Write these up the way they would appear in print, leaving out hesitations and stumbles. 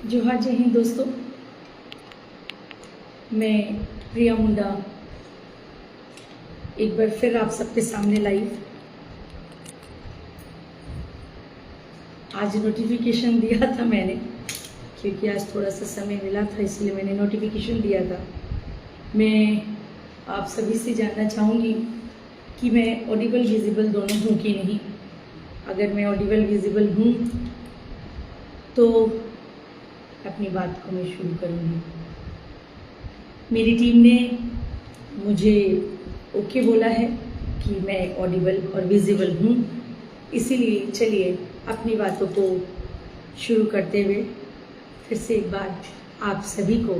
जोहार जय हिंद दोस्तों, मैं प्रिया मुंडा एक बार फिर आप सबके सामने लाइव। आज नोटिफिकेशन दिया था मैंने, क्योंकि आज थोड़ा सा समय मिला था इसलिए मैंने नोटिफिकेशन दिया था। मैं आप सभी से जानना चाहूँगी कि मैं ऑडिबल विजिबल दोनों हूँ कि नहीं। अगर मैं ऑडिबल विजिबल हूँ तो अपनी बात को मैं शुरू करूँगी। मेरी टीम ने मुझे ओके बोला है कि मैं ऑडिबल और विजिबल हूँ, इसीलिए चलिए अपनी बातों को शुरू करते हुए फिर से एक बार आप सभी को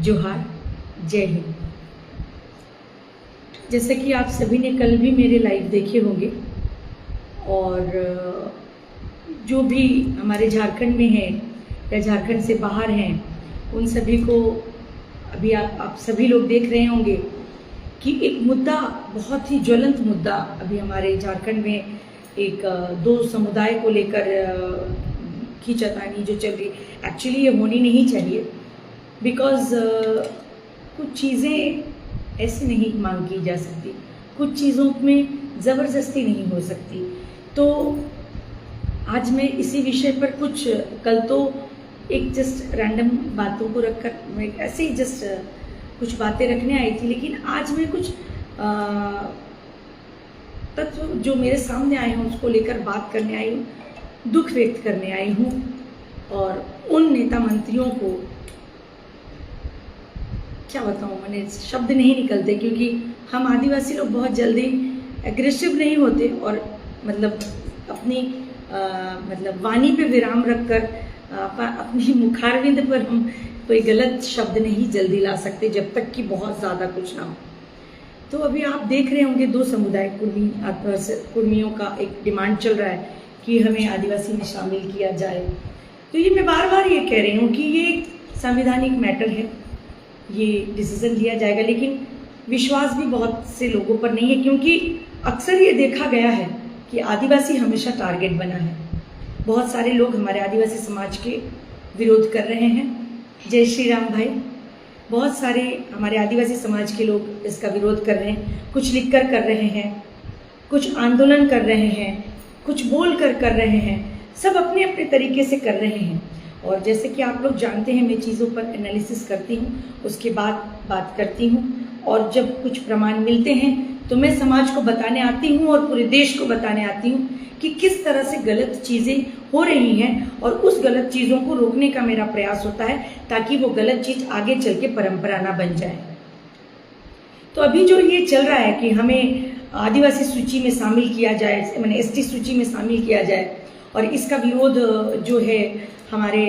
जोहार जय हिंद। जैसे कि आप सभी ने कल भी मेरे लाइव देखे होंगे और जो भी हमारे झारखंड में हैं या झारखंड से बाहर हैं उन सभी को अभी आप सभी लोग देख रहे होंगे कि एक मुद्दा, बहुत ही ज्वलंत मुद्दा अभी हमारे झारखंड में एक दो समुदाय को लेकर खींचातानी जो चल रही। एक्चुअली ये होनी नहीं चाहिए, बिकॉज कुछ चीज़ें ऐसे नहीं मांग की जा सकती, कुछ चीज़ों में ज़बरदस्ती नहीं हो सकती। तो आज मैं इसी विषय पर कुछ, कल तो एक जस्ट रैंडम बातों को रखकर मैं ऐसे ही जस्ट कुछ बातें रखने आई थी, लेकिन आज मैं कुछ तत्व जो मेरे सामने आए हैं उसको लेकर बात करने आई हूँ, दुख व्यक्त करने आई हूँ। और उन नेता मंत्रियों को क्या बताऊँ, मैंने शब्द नहीं निकलते, क्योंकि हम आदिवासी लोग बहुत जल्दी एग्रेसिव नहीं होते और मतलब अपनी मतलब वाणी पे विराम रखकर अपनी मुखारविंद पर हम कोई गलत शब्द नहीं जल्दी ला सकते जब तक कि बहुत ज़्यादा कुछ ना हो। तो अभी आप देख रहे होंगे दो समुदाय कुर्मियों का एक डिमांड चल रहा है कि हमें आदिवासी में शामिल किया जाए। तो ये मैं बार बार ये कह रही हूँ कि ये एक संवैधानिक मैटर है, ये डिसीजन लिया जाएगा, लेकिन विश्वास भी बहुत से लोगों पर नहीं है, क्योंकि अक्सर ये देखा गया है कि आदिवासी हमेशा टारगेट बना है। बहुत सारे लोग हमारे आदिवासी समाज के विरोध कर रहे हैं। जय श्री राम भाई। बहुत सारे हमारे आदिवासी समाज के लोग इसका विरोध कर रहे हैं, कुछ लिखकर कर रहे हैं, कुछ आंदोलन कर रहे हैं, कुछ बोल कर रहे हैं, सब अपने अपने तरीके से कर रहे हैं। और जैसे कि आप लोग जानते हैं, मैं चीज़ों पर एनालिसिस करती हूँ, उसके बाद बात करती हूँ, और जब कुछ प्रमाण मिलते हैं तो मैं समाज को बताने आती हूँ और पूरे देश को बताने आती हूँ कि किस तरह से गलत चीज़ें हो रही हैं, और उस गलत चीज़ों को रोकने का मेरा प्रयास होता है ताकि वो गलत चीज़ आगे चल के परंपरा ना बन जाए। तो अभी जो ये चल रहा है कि हमें आदिवासी सूची में शामिल किया जाए, मैंने एसटी सूची में शामिल किया जाए, और इसका विरोध जो है हमारे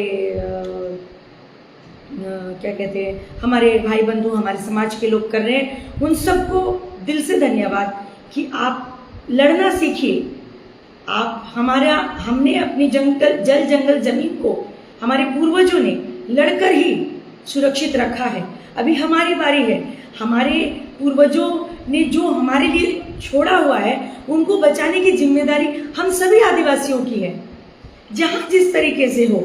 क्या कहते हैं, हमारे भाई बंधु, हमारे समाज के लोग कर रहे हैं, उन सबको दिल से धन्यवाद कि आप लड़ना सीखिए। आप हमने अपनी जल जंगल जमीन को हमारे पूर्वजों ने लड़कर ही सुरक्षित रखा है। अभी हमारी बारी है। हमारे पूर्वजों ने जो हमारे लिए छोड़ा हुआ है उनको बचाने की जिम्मेदारी हम सभी आदिवासियों की है। जहाँ जिस तरीके से हो,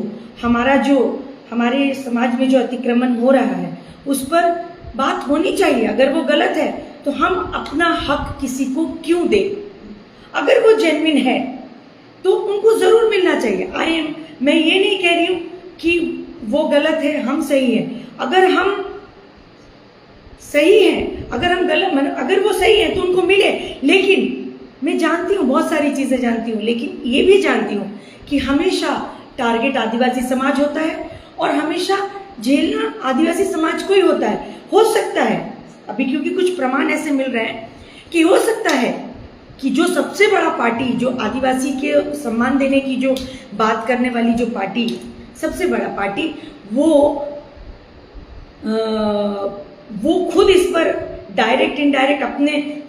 हमारे समाज में जो अतिक्रमण हो रहा है उस पर बात होनी चाहिए। अगर वो गलत है तो हम अपना हक किसी को क्यों दें? अगर वो जेन्युइन है तो उनको जरूर मिलना चाहिए। मैं ये नहीं कह रही हूँ कि वो गलत है, हम सही हैं। अगर हम सही हैं, अगर वो सही है तो उनको मिले। लेकिन मैं जानती हूँ, बहुत सारी चीजें जानती हूँ, लेकिन ये भी जानती हूँ कि हमेशा टारगेट आदिवासी समाज होता है और हमेशा झेलना आदिवासी समाज को ही होता है। हो सकता है अभी, क्योंकि कुछ प्रमाण ऐसे मिल रहे हैं कि हो सकता है कि जो सबसे बड़ा पार्टी, जो आदिवासी के सम्मान देने की जो बात करने वाली जो पार्टी, सबसे बड़ा पार्टी, वो खुद इस पर डायरेक्ट इनडायरेक्ट अपने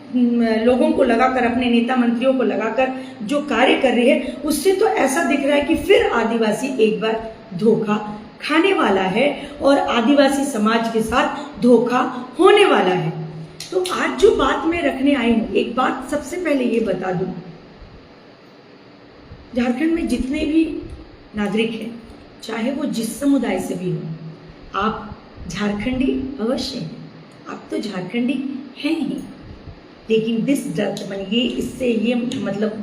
लोगों को लगाकर, अपने नेता मंत्रियों को लगाकर जो कार्य कर रही है, उससे तो ऐसा दिख रहा है कि फिर आदिवासी एक बार धोखा खाने वाला है और आदिवासी समाज के साथ धोखा होने वाला है। तो आज जो बात मैं रखने आई हूँ, एक बात सबसे पहले ये बता दूं, झारखंड में जितने भी नागरिक हैं चाहे वो जिस समुदाय से भी हो, आप झारखंडी अवश्य हैं, आप तो झारखंडी हैं ही, लेकिन ये इससे ये मतलब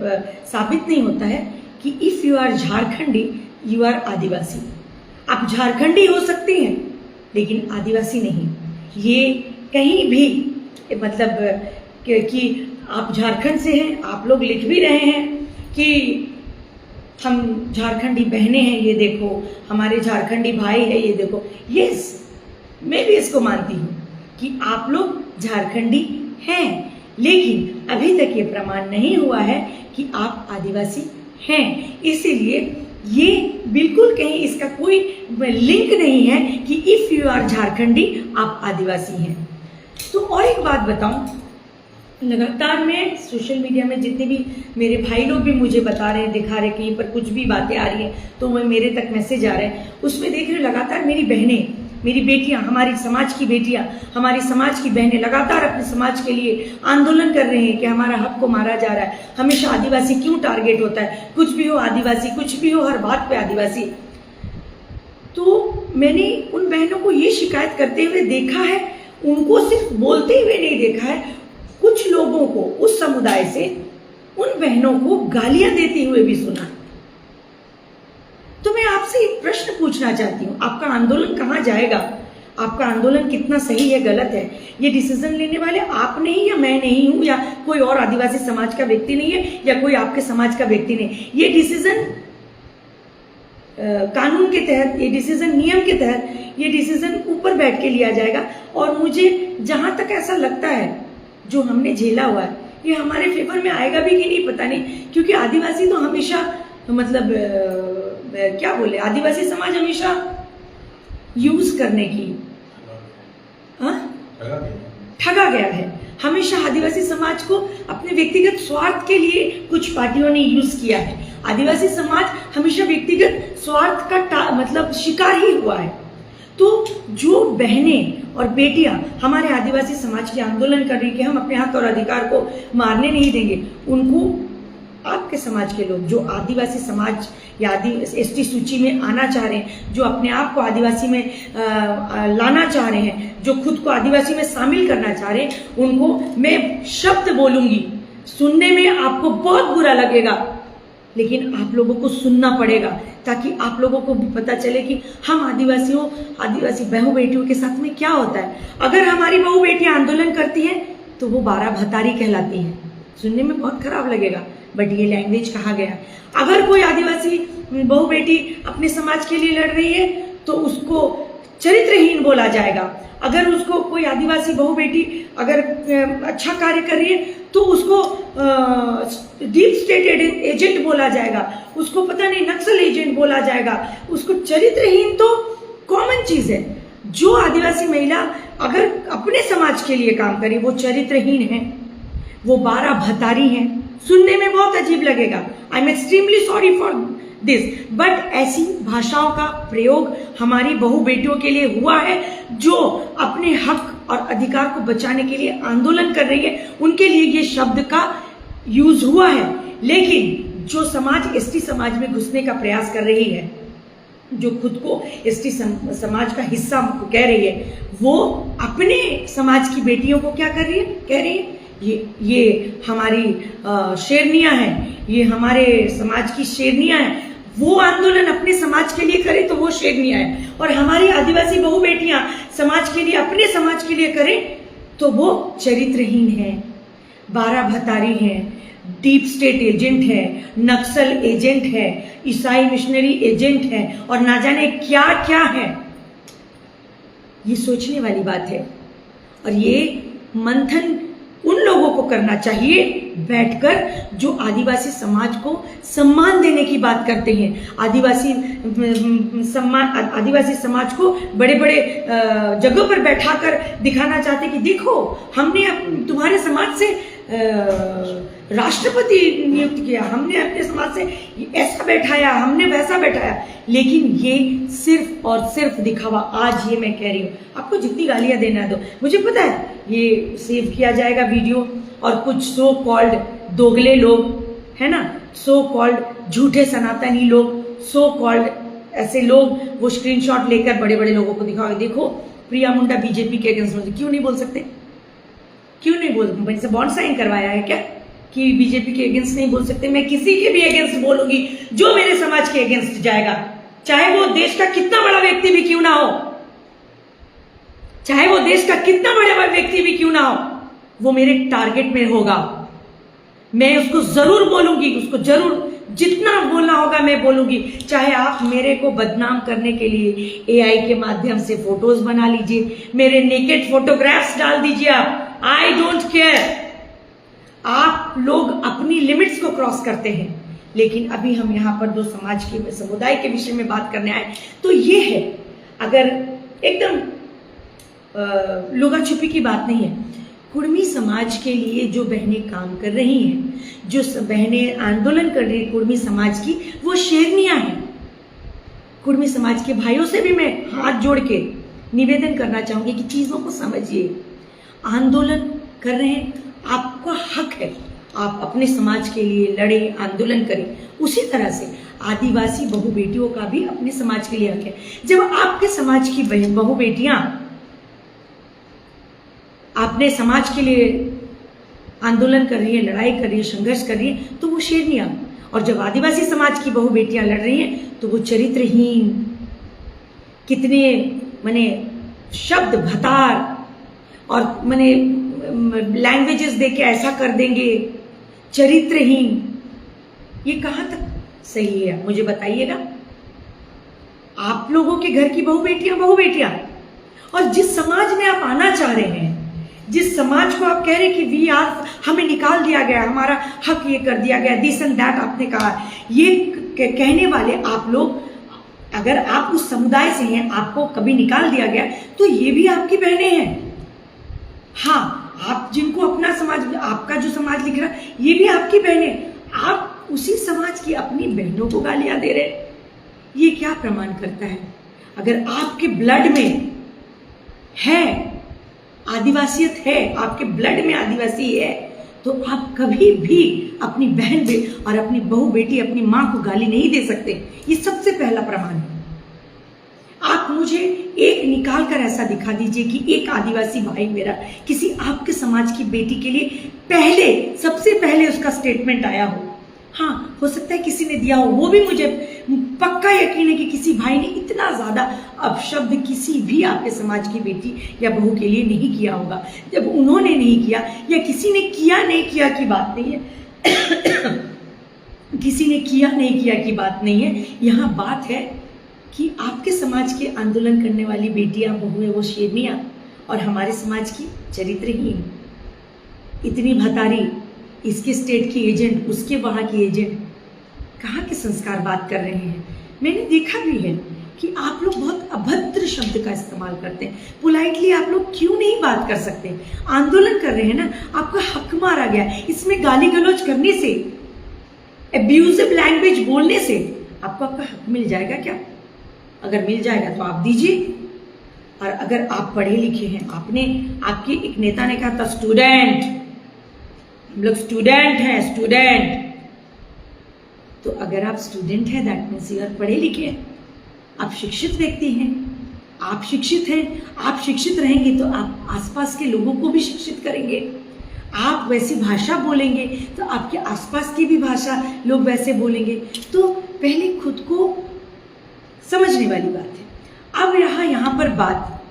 साबित नहीं होता है कि if you are Jharkhandi you are Adivasi. आप झारखंडी हो सकते हैं लेकिन आदिवासी नहीं। ये कहीं भी मतलब कि आप झारखंड से हैं, आप लोग लिख भी रहे हैं कि हम झारखंडी बहनें हैं, ये देखो हमारे झारखंडी भाई है, ये देखो। यस, मैं भी इसको मानती हूँ कि आप लोग झारखंडी हैं, लेकिन अभी तक ये प्रमाण नहीं हुआ है कि आप आदिवासी हैं। इसीलिए ये बिल्कुल कहीं इसका कोई लिंक नहीं है कि इफ़ यू आर झारखंडी आप आदिवासी हैं। तो और एक बात बताऊं, लगातार मैं सोशल मीडिया में जितने भी मेरे भाई लोग भी मुझे बता रहे हैं, दिखा रहे हैं, कहीं पर कुछ भी बातें आ रही हैं तो वह मेरे तक मैसेज आ रहे हैं, उसमें देख रहे लगातार मेरी बहनें, मेरी बेटियां, हमारी समाज की बेटियां, हमारी समाज की बहनें लगातार अपने समाज के लिए आंदोलन कर रहे हैं कि हमारा हक को मारा जा रहा है, हमेशा आदिवासी क्यों टारगेट होता है, कुछ भी हो आदिवासी, कुछ भी हो हर बात पे आदिवासी। तो मैंने उन बहनों को ये शिकायत करते हुए देखा है, उनको सिर्फ बोलते हुए नहीं देखा है, कुछ लोगों को उस समुदाय से उन बहनों को गालियां देते हुए भी सुना। तो मैं आपसे एक प्रश्न पूछना चाहती हूँ, आपका आंदोलन कहाँ जाएगा? आपका आंदोलन कितना सही है, गलत है? ये डिसीजन लेने वाले आप नहीं, या मैं नहीं हूं, या कोई और आदिवासी समाज का व्यक्ति नहीं है, या कोई आपके समाज का व्यक्ति नहीं। ये डिसीजन कानून के तहत, ये डिसीजन नियम के तहत, ये डिसीजन ऊपर बैठ के लिया जाएगा। और मुझे जहां तक ऐसा लगता है, जो हमने झेला हुआ है ये हमारे फेवर में आएगा भी कि नहीं पता नहीं, क्योंकि आदिवासी तो हमेशा मतलब क्या बोले, आदिवासी समाज हमेशा यूज करने की ठगा गया है। हमेशा आदिवासी समाज को अपने व्यक्तिगत स्वार्थ के लिए कुछ पार्टियों ने यूज किया है। आदिवासी समाज हमेशा व्यक्तिगत स्वार्थ का मतलब शिकार ही हुआ है। तो जो बहनें और बेटियां हमारे आदिवासी समाज के आंदोलन कर रही कि हम अपने हक और अधिकार को मारने नहीं देंगे, उनको आपके समाज के लोग जो आदिवासी समाज या एसटी सूची में आना चाह रहे हैं, जो अपने आप को आदिवासी में लाना चाह रहे हैं, जो खुद को आदिवासी में शामिल करना चाह रहे हैं, उनको मैं शब्द बोलूंगी, सुनने में आपको बहुत बुरा लगेगा, लेकिन आप लोगों को सुनना पड़ेगा, ताकि आप लोगों को भी पता चले कि हम आदिवासियों, आदिवासी बहू बेटियों के साथ में क्या होता है। अगर हमारी बहू बेटियां आंदोलन करती हैं तो वो 12 भतारी कहलाती हैं। सुनने में बहुत खराब लगेगा, बट ये लैंग्वेज कहा गया। अगर कोई आदिवासी बहू बेटी अपने समाज के लिए लड़ रही है तो उसको चरित्रहीन बोला जाएगा। अगर उसको कोई आदिवासी बहू बेटी अगर अच्छा कार्य कर रही है तो उसको डीप स्टेट एजेंट बोला जाएगा, उसको पता नहीं नक्सल एजेंट बोला जाएगा, उसको चरित्रहीन तो कॉमन चीज है। जो आदिवासी महिला अगर अपने समाज के लिए काम करे वो चरित्रहीन है, वो 12 भतारी हैं। सुनने में बहुत अजीब लगेगा, I am extremely sorry for this, but ऐसी भाषाओं का प्रयोग हमारी बहू बेटियों के लिए हुआ है जो अपने हक और अधिकार को बचाने के लिए आंदोलन कर रही है, उनके लिए ये शब्द का यूज हुआ है। लेकिन जो समाज एसटी समाज में घुसने का प्रयास कर रही है, जो खुद को एसटी समाज का हिस्सा कह रही है, वो अपने समाज की बेटियों को क्या कर रही है, कह रही है ये हमारी शेरनियां हैं, ये हमारे समाज की शेरनियां हैं। वो आंदोलन अपने समाज के लिए करे तो वो शेरनियां हैं, और हमारी आदिवासी बहू बेटियां समाज के लिए, अपने समाज के लिए करें तो वो चरित्रहीन है, 12 भतारी हैं, डीप स्टेट एजेंट है, नक्सल एजेंट है, ईसाई मिशनरी एजेंट है, और ना जाने क्या क्या है। ये सोचने वाली बात है, और ये मंथन उन लोगों को करना चाहिए बैठकर जो आदिवासी समाज को सम्मान देने की बात करते हैं, आदिवासी समाज को बड़े बड़े जगहों पर बैठाकर दिखाना चाहते कि देखो हमने तुम्हारे समाज से राष्ट्रपति नियुक्त किया, हमने अपने समाज से ऐसा बैठाया, हमने वैसा बैठाया, लेकिन ये सिर्फ और सिर्फ दिखावा। आज ये मैं कह रही हूँ, आपको जितनी गालियां देना दो, मुझे पता है ये सेव किया जाएगा वीडियो, और कुछ सो कॉल्ड दोगले लोग है ना, सो कॉल्ड झूठे सनातनी लोग, सो कॉल्ड ऐसे लोग वो स्क्रीनशॉट लेकर बड़े बड़े लोगों को दिखाओगे, देखो प्रिया मुंडा बीजेपी के अगेंस्ट में, क्यों नहीं बोल सकते? क्यों नहीं बोल, मैंने से बॉन्ड साइन करवाया है क्या कि बीजेपी के अगेंस्ट नहीं बोल सकते? मैं किसी के भी अगेंस्ट बोलूंगी जो मेरे समाज के अगेंस्ट जाएगा, चाहे वो देश का कितना बड़ा व्यक्ति भी क्यों ना हो, चाहे वो देश का कितना बड़ा व्यक्ति भी क्यों ना हो, वो मेरे टारगेट में होगा। मैं उसको जरूर बोलूंगी, उसको जरूर जितना बोलना होगा मैं बोलूंगी। चाहे आप मेरे को बदनाम करने के लिए एआई के माध्यम से फोटोज बना लीजिए, मेरे नेकेड फोटोग्राफ्स डाल दीजिए, आप, आई डोंट केयर। आप लोग अपनी लिमिट्स को क्रॉस करते हैं, लेकिन अभी हम यहाँ पर दो समाज के समुदाय के विषय में बात करने आए, तो ये है, अगर एकदम लुका छुपी की बात नहीं है, कुर्मी समाज के लिए जो बहनें काम कर रही हैं, जो बहनें आंदोलन कर रही हैं कुर्मी समाज की, वो शेरनियां हैं। कुर्मी समाज के भाइयों से भी मैं हाथ जोड़ के निवेदन करना चाहूंगी कि चीजों को समझिए। आंदोलन कर रहे हैं, आपका हक है, आप अपने समाज के लिए लड़े, आंदोलन करें। उसी तरह से आदिवासी बहू बेटियों का भी अपने समाज के लिए हक है। जब आपके समाज की बहू बेटियां अपने समाज के लिए आंदोलन कर रही है, लड़ाई कर रही है, संघर्ष कर रही है, तो वो शेरनियां। और जब आदिवासी समाज की बहू बेटियां लड़ रही हैं तो वो चरित्रहीन, कितने माने शब्द भतार और माने लैंग्वेजेस देके ऐसा कर देंगे, चरित्रहीन। ये कहां तक सही है, मुझे बताइएगा। आप लोगों के घर की बहू बेटियां, और जिस समाज में आप आना चाह रहे हैं, जिस समाज को आप कह रहे हैं कि वी आर, हमें निकाल दिया गया, हमारा हक ये कर दिया गया, दिस एंड दैट आपने कहा, ये कहने वाले आप लोग, अगर आप उस समुदाय से हैं, आपको कभी निकाल दिया गया, तो ये भी आपकी बहनें हैं। हाँ, आप जिनको अपना समाज, आपका जो समाज लिख रहा है, ये भी आपकी बहनें। आप उसी समाज की अपनी बहनों को गालियां दे रहे, ये क्या प्रमाण करता है? अगर आपके ब्लड में है आदिवासियत है, आपके ब्लड में आदिवासी है, तो आप कभी भी अपनी बहन और अपनी बहू बेटी, अपनी मां को गाली नहीं दे सकते। ये सबसे पहला प्रमाण है। आप मुझे एक निकाल कर ऐसा दिखा दीजिए कि एक आदिवासी भाई मेरा किसी आपके समाज की बेटी के लिए सबसे पहले उसका स्टेटमेंट आया हो। हाँ, हो सकता है किसी ने दिया हो, वो भी मुझे पक्का यकीन है कि किसी भाई ने इतना ज्यादा अपशब्द किसी भी आपके समाज की बेटी या बहू के लिए नहीं किया होगा। जब उन्होंने नहीं किया या किसी ने किया नहीं किया की बात नहीं है किसी ने किया नहीं किया की बात नहीं है। यहाँ बात है कि आपके समाज के आंदोलन करने वाली बेटियां, बहुएं, वो शेरनियां, और हमारे समाज की चरित्रहीन, इतनी भतारी, इसके स्टेट की एजेंट, उसके वहां की एजेंट, कहाँ के संस्कार बात कर रहे हैं। मैंने देखा भी है कि आप लोग बहुत अभद्र शब्द का इस्तेमाल करते हैं। पोलाइटली आप लोग क्यों नहीं बात कर सकते? आंदोलन कर रहे हैं ना, आपका हक मारा गया, इसमें गाली गलौज करने से, एब्यूजिव लैंग्वेज बोलने से आपको आपका हक मिल जाएगा क्या? अगर मिल जाएगा तो आप दीजिए। और अगर आप पढ़े लिखे हैं, आपके एक नेता ने कहा था स्टूडेंट, हम लोग स्टूडेंट हैं, स्टूडेंट, तो अगर आप स्टूडेंट हैं दैट मीन्स यू आर पढ़े लिखे हैं, आप शिक्षित व्यक्ति हैं, आप शिक्षित हैं। आप शिक्षित रहेंगे तो आप आसपास के लोगों को भी शिक्षित करेंगे। आप वैसी भाषा बोलेंगे तो आपके आसपास की भी भाषा लोग वैसे बोलेंगे। तो पहले खुद को समझने वाली बात है। अब यहाँ पर बात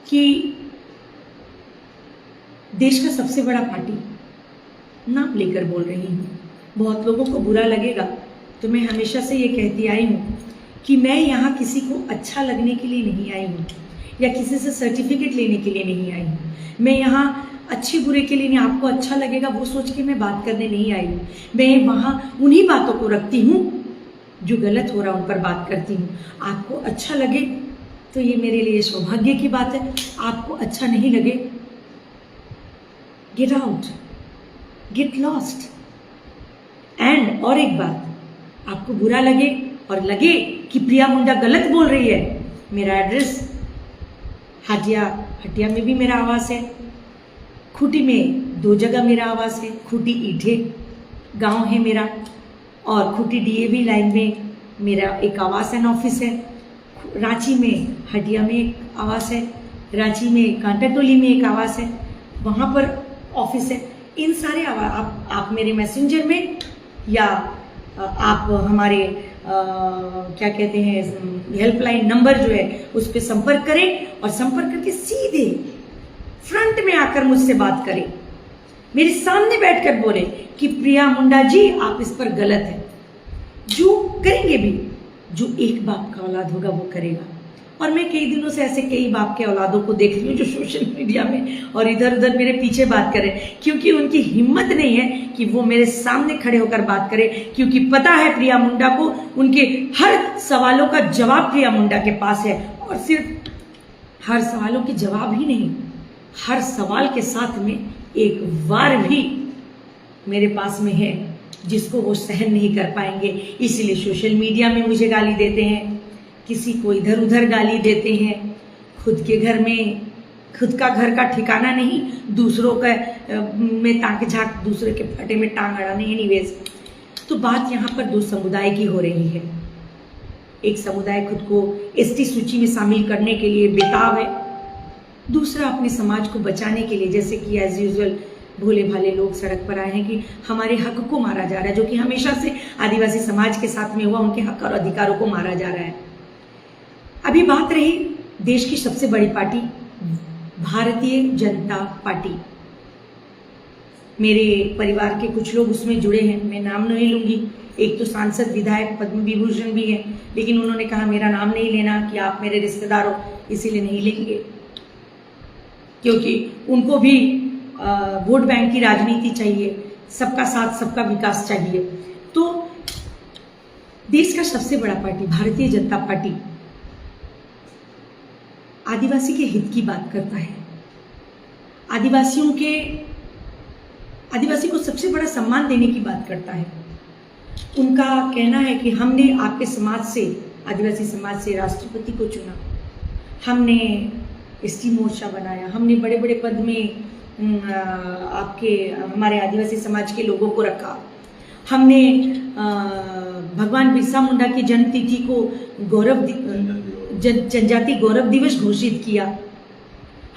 कि देश का सबसे बड़ा पार्टी नाम लेकर बोल रही हूँ, बहुत लोगों को बुरा लगेगा, तो मैं हमेशा से ये कहती आई हूँ कि मैं यहाँ किसी को अच्छा लगने के लिए नहीं आई हूँ या किसी से सर्टिफिकेट लेने के लिए नहीं आई हूँ। मैं यहाँ अच्छे बुरे के लिए नहीं, आपको अच्छा लगेगा वो सोच के मैं बात करने नहीं आई हूँ। मैं वहाँ उन्हीं बातों को रखती हूँ जो गलत हो रहा उन पर बात करती हूँ। आपको अच्छा लगे तो ये मेरे लिए सौभाग्य की बात है, आपको अच्छा नहीं लगे, get out, get lost. And और एक बात, आपको बुरा लगे और लगे कि प्रिया मुंडा गलत बोल रही है, मेरा एड्रेस हटिया में भी मेरा आवास है, खूंटी में 2 जगह मेरा आवास है। खूंटी ईठे गांव है मेरा, और खूंटी डीएवी लाइन में मेरा एक आवास एंड ऑफिस है, रांची में हटिया में एक आवास है, रांची में कांटाटोली में एक आवास है, वहाँ पर ऑफिस है। इन सारे आप मेरे मैसेंजर में या आप हमारे क्या कहते हैं हेल्पलाइन नंबर जो है उस पर संपर्क करें और संपर्क करके सीधे फ्रंट में आकर मुझसे बात करें, मेरे सामने बैठकर बोले कि प्रिया मुंडा जी आप इस पर गलत है। जो करेंगे भी, जो एक बाप का औलाद होगा वो करेगा। और मैं कई दिनों से ऐसे कई बाप के औलादों को देख रही हूँ जो सोशल मीडिया में और इधर उधर मेरे पीछे बात करें, क्योंकि उनकी हिम्मत नहीं है कि वो मेरे सामने खड़े होकर बात करें, क्योंकि पता है प्रिया मुंडा को उनके हर सवालों का जवाब प्रिया मुंडा के पास है। और सिर्फ हर सवालों के जवाब ही नहीं, हर सवाल के साथ में एक वार भी मेरे पास में है जिसको वो सहन नहीं कर पाएंगे। इसलिए सोशल मीडिया में मुझे गाली देते हैं, किसी को इधर उधर गाली देते हैं, खुद के घर में खुद का घर का ठिकाना नहीं, दूसरों का में ताक झाक, दूसरे के फटे में टांग अड़ाने। एनीवेज, तो बात यहाँ पर दो समुदाय की हो रही है। एक समुदाय खुद को एसटी सूची में शामिल करने के लिए बेताब है, दूसरा अपने समाज को बचाने के लिए, जैसे कि एज यूजुअल भोले भाले लोग सड़क पर आए हैं कि हमारे हक को मारा जा रहा है, जो कि हमेशा से आदिवासी समाज के साथ में हुआ, उनके हक और अधिकारों को मारा जा रहा है। अभी बात रही देश की सबसे बड़ी पार्टी भारतीय जनता पार्टी। मेरे परिवार के कुछ लोग उसमें जुड़े हैं, मैं नाम नहीं लूंगी। एक तो सांसद विधायक पद्म विभूषण भी है, लेकिन उन्होंने कहा मेरा नाम नहीं लेना कि आप मेरे रिश्तेदार हो, इसीलिए नहीं लेंगे, क्योंकि उनको भी वोट बैंक की राजनीति चाहिए, सबका साथ सबका विकास चाहिए। तो देश का सबसे बड़ा पार्टी भारतीय जनता पार्टी आदिवासी के हित की बात करता है, आदिवासी को सबसे बड़ा सम्मान देने की बात करता है। उनका कहना है कि हमने आपके समाज से, आदिवासी समाज से राष्ट्रपति को चुना, हमने एसटी मोर्चा बनाया, हमने बड़े बड़े पद में हमारे आदिवासी समाज के लोगों को रखा, हमने भगवान बिरसा मुंडा की जन्म तिथि को जनजाति गौरव दिवस घोषित किया,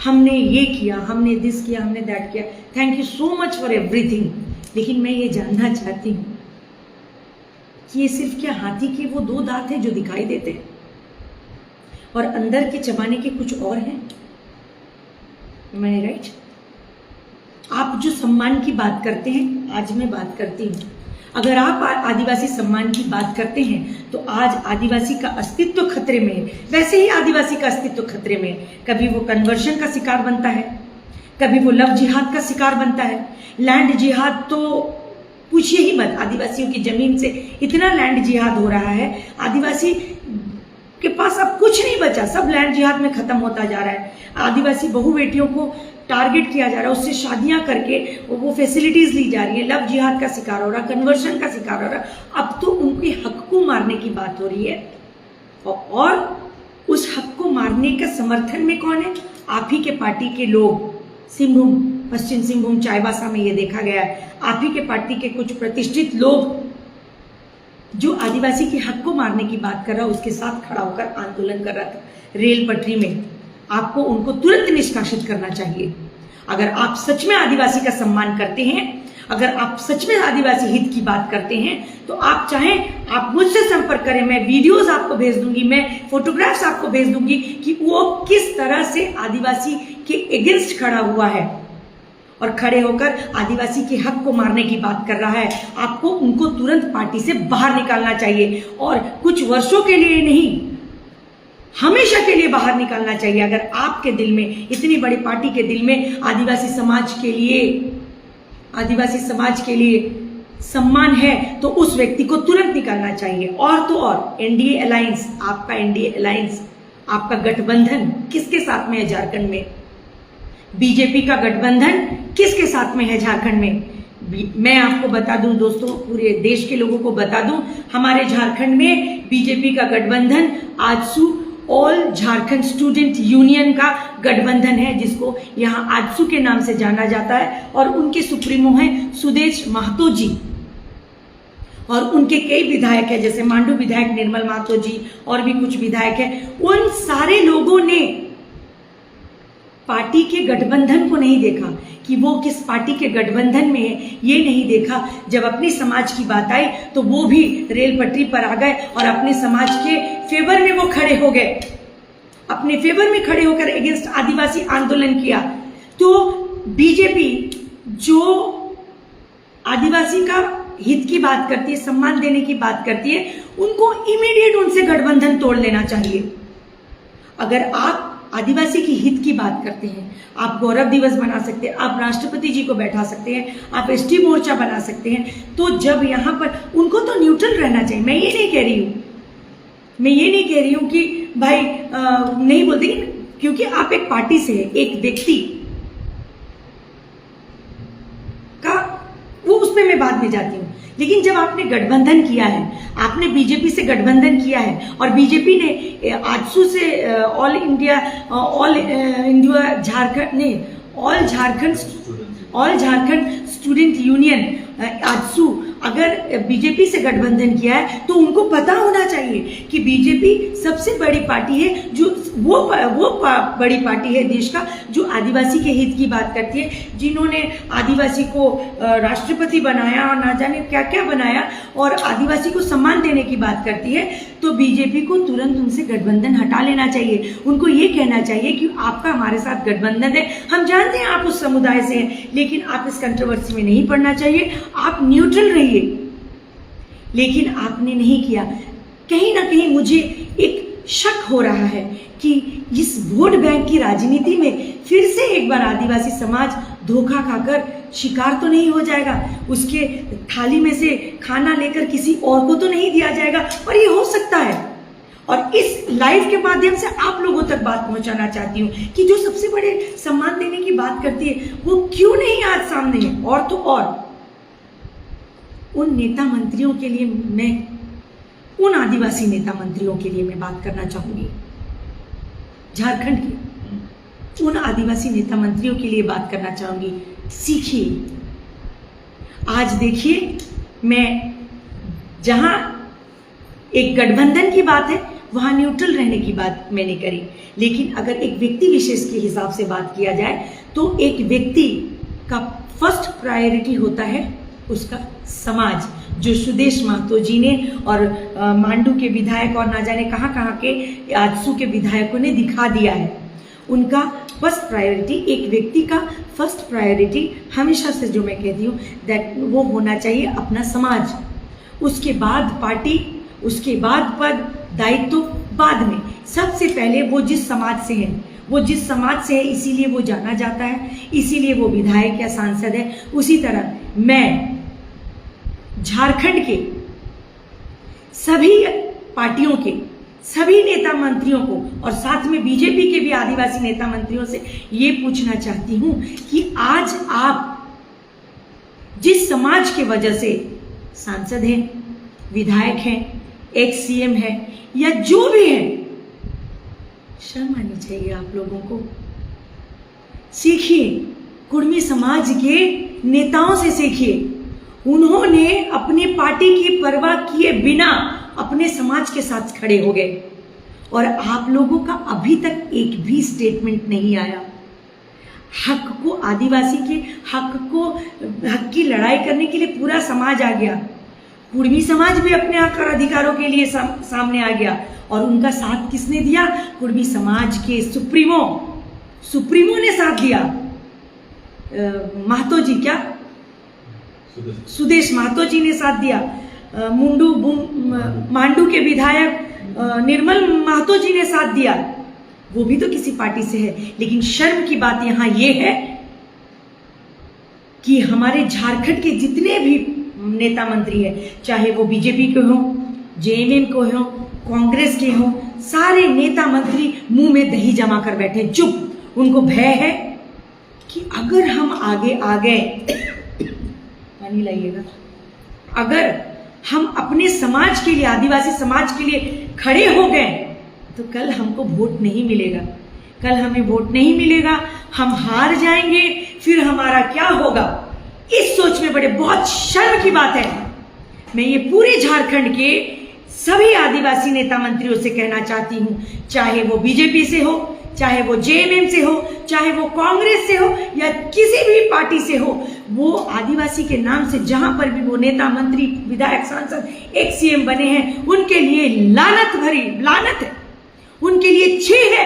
हमने ये किया, हमने दिस किया, हमने दैट किया। Thank you so much for everything. लेकिन मैं ये जानना चाहती हूँ कि ये सिर्फ क्या हाथी के वो दो दांत हैं जो दिखाई देते हैं और अंदर के चबाने के कुछ और हैं? मैंने राइट? आप जो सम्मान की बात करते हैं, आज मैं बात करती हूँ, अगर आप आदिवासी सम्मान की बात करते हैं तो आज आदिवासी का अस्तित्व खतरे में है। वैसे ही आदिवासी का अस्तित्व खतरे में है। कभी वो कन्वर्शन का शिकार बनता है, कभी वो लव जिहाद का शिकार बनता है। लैंड जिहाद तो पूछिए ही मत, आदिवासियों की जमीन से इतना लैंड जिहाद हो रहा है, आदिवासी के पास अब कुछ नहीं बचा, सब लैंड जिहाद में खत्म होता जा रहा है। आदिवासी बहु बेटियों को टारगेट किया जा रहा है, उससे शादियां करके वो फैसिलिटीज ली जा रही है, लव जिहाद का शिकार हो रहा है, कन्वर्शन का शिकार हो रहा है। अब तो उनके हक को मारने की बात हो रही है, और उस हक को मारने का समर्थन में कौन है? आप ही के पार्टी के लोग। सिंहभूम, पश्चिम सिंहभूम, चाईबासा में ये देखा गया है, आप ही के पार्टी के कुछ प्रतिष्ठित लोग जो आदिवासी के हक को मारने की बात कर रहा है, उसके साथ खड़ा होकर आंदोलन कर रहा था रेल पटरी में। आपको उनको तुरंत निष्कासित करना चाहिए। अगर आप सच में आदिवासी का सम्मान करते हैं, अगर आप सच में आदिवासी हित की बात करते हैं, तो आप चाहें आप मुझसे संपर्क करें, मैं वीडियोस आपको भेज दूंगी, मैं फोटोग्राफ्स आपको भेज दूंगी कि वो किस तरह से आदिवासी के अगेंस्ट खड़ा हुआ है और खड़े होकर आदिवासी के हक को मारने की बात कर रहा है। आपको उनको तुरंत पार्टी से बाहर निकालना चाहिए, और कुछ वर्षों के लिए नहीं, हमेशा के लिए बाहर निकालना चाहिए। अगर आपके दिल में, इतनी बड़ी पार्टी के दिल में आदिवासी समाज के लिए सम्मान है, तो उस व्यक्ति को तुरंत निकालना चाहिए। और तो और एनडीए अलायंस, आपका एनडीए अलायंस, आपका गठबंधन किसके साथ में है झारखंड में? बीजेपी का गठबंधन किसके साथ में है झारखंड में? मैं आपको बता दूं दोस्तों, पूरे देश के लोगों को बता दूं, हमारे झारखंड में बीजेपी का गठबंधन AJSU, all Jharkhand student union का गठबंधन है, जिसको यहाँ आजसू के नाम से जाना जाता है, और उनके सुप्रीमो हैं सुदेश महतो जी। और उनके कई विधायक हैं, जैसे मांडू विधायक निर्मल महतो जी और भी कुछ विधायक हैं, उन सारे लोगों ने पार्टी के गठबंधन को नहीं देखा कि वो किस पार्टी के गठबंधन में है, ये नहीं देखा। जब अपनी समाज की बात आई तो वो भी रेल पटरी पर आ गए और अपने समाज के फेवर में वो खड़े हो गए, अपने फेवर में खड़े होकर अगेंस्ट आदिवासी आंदोलन किया। तो बीजेपी जो आदिवासी का हित की बात करती है, सम्मान देने की बात करती है, उनको इमीडिएट उनसे गठबंधन तोड़ लेना चाहिए। अगर आप आदिवासी की हित की बात करते हैं, आप गौरव दिवस बना सकते हैं, आप राष्ट्रपति जी को बैठा सकते हैं, आप एसटी मोर्चा बना सकते हैं, तो जब यहाँ पर उनको तो न्यूट्रल रहना चाहिए। मैं ये नहीं कह रही हूँ कि भाई नहीं बोलते, क्योंकि आप एक पार्टी से है, एक व्यक्ति का वो उसमें मैं बाद में जाती हूँ। लेकिन जब आपने गठबंधन किया है, आपने बीजेपी से गठबंधन किया है और बीजेपी ने आजसू से all India Jharkhand student union AJSU अगर बीजेपी से गठबंधन किया है तो उनको पता होना चाहिए कि बीजेपी सबसे बड़ी पार्टी है, जो वो बड़ी पार्टी है देश का, जो आदिवासी के हित की बात करती है, जिन्होंने आदिवासी को राष्ट्रपति बनाया और ना जाने क्या क्या बनाया और आदिवासी को सम्मान देने की बात करती है। तो बीजेपी को तुरंत उनसे गठबंधन हटा लेना चाहिए। उनको ये कहना चाहिए कि आपका हमारे साथ गठबंधन है, हम जानते हैं आप उस समुदाय से हैं, लेकिन आप इस कंट्रोवर्सी में नहीं पड़ना चाहिए, आप न्यूट्रल रहिए। लेकिन आपने नहीं किया। कहीं ना कहीं मुझे एक शक हो रहा है कि इस वोट बैंक की राजनीति में फिर से एक बार आदिवासी समाज धोखा खाकर शिकार तो नहीं हो जाएगा, उसके थाली में से खाना लेकर किसी और को तो नहीं दिया जाएगा। और ये हो सकता है। और इस लाइव के माध्यम से आप लोगों तक बात पहुंचाना चाहती हूँ कि जो सबसे बड़े सम्मान देने की बात करती है वो क्यों नहीं आज सामने है। और तो और उन नेता मंत्रियों के लिए उन आदिवासी नेता मंत्रियों के लिए मैं बात करना चाहूंगी, झारखंड के उन आदिवासी नेता मंत्रियों के लिए बात करना चाहूंगी। सीखिए, आज देखिए, मैं जहां एक गठबंधन की बात है वहां न्यूट्रल रहने की बात मैंने करी, लेकिन अगर एक व्यक्ति विशेष के हिसाब से बात किया जाए तो एक व्यक्ति का फर्स्ट प्रायोरिटी होता है उसका समाज, जो सुदेश महतो जी ने और मांडू के विधायक और ना जाने कहाँ कहाँ के आजसू के विधायकों ने दिखा दिया है। उनका फर्स्ट प्रायोरिटी, एक व्यक्ति का फर्स्ट प्रायोरिटी हमेशा से जो मैं कहती हूँ दैट वो होना चाहिए अपना समाज, उसके बाद पार्टी, उसके बाद पद, दायित्व बाद में। सबसे पहले वो जिस समाज से है, वो जिस समाज से है इसीलिए वो जाना जाता है, इसीलिए वो विधायक या सांसद है। उसी तरह मैं झारखंड के सभी पार्टियों के सभी नेता मंत्रियों को और साथ में बीजेपी के भी आदिवासी नेता मंत्रियों से ये पूछना चाहती हूं कि आज आप जिस समाज के वजह से सांसद हैं, विधायक हैं, एक्स सीएम है या जो भी है, शर्म आनी चाहिए आप लोगों को। सीखिए, कुर्मी समाज के नेताओं से सीखिए। उन्होंने अपनी पार्टी की परवाह किए बिना अपने समाज के साथ खड़े हो गए और आप लोगों का अभी तक एक भी स्टेटमेंट नहीं आया। हक को, आदिवासी के हक की लड़ाई करने के लिए पूरा समाज आ गया। कुर्मी समाज भी अपने हक और अधिकारों के लिए सामने आ गया और उनका साथ किसने दिया? कुर्मी समाज के सुप्रीमो ने साथ दिया। महतो जी, क्या सुदेश महतो जी ने साथ दिया। मांडू के विधायक निर्मल महतो जी ने साथ दिया। वो भी तो किसी पार्टी से है। लेकिन शर्म की बात यहां ये है कि हमारे झारखंड के जितने भी नेता मंत्री हैं, चाहे वो बीजेपी के हों, जेएमएम के हों, कांग्रेस के हों, सारे नेता मंत्री मुंह में दही जमा कर बैठे, चुप। उनको भय है कि अगर हम आगे आ गए, पानी लाइएगा, अगर हम अपने समाज के लिए, आदिवासी समाज के लिए खड़े हो गए तो कल हमको वोट नहीं मिलेगा। कल हमें वोट नहीं मिलेगा, हम हार जाएंगे, फिर हमारा क्या होगा? इस सोच में बहुत शर्म की बात है। मैं ये पूरे झारखंड के सभी आदिवासी नेता मंत्रियों से कहना चाहती हूं, चाहे वो बीजेपी से हो, चाहे वो जेएमएम से हो, चाहे वो कांग्रेस से हो या किसी भी पार्टी से हो, वो आदिवासी के नाम से जहां पर भी वो नेता मंत्री विधायक सांसद एक सीएम बने हैं, उनके लिए लानत भरी लानत है, उनके लिए छी है।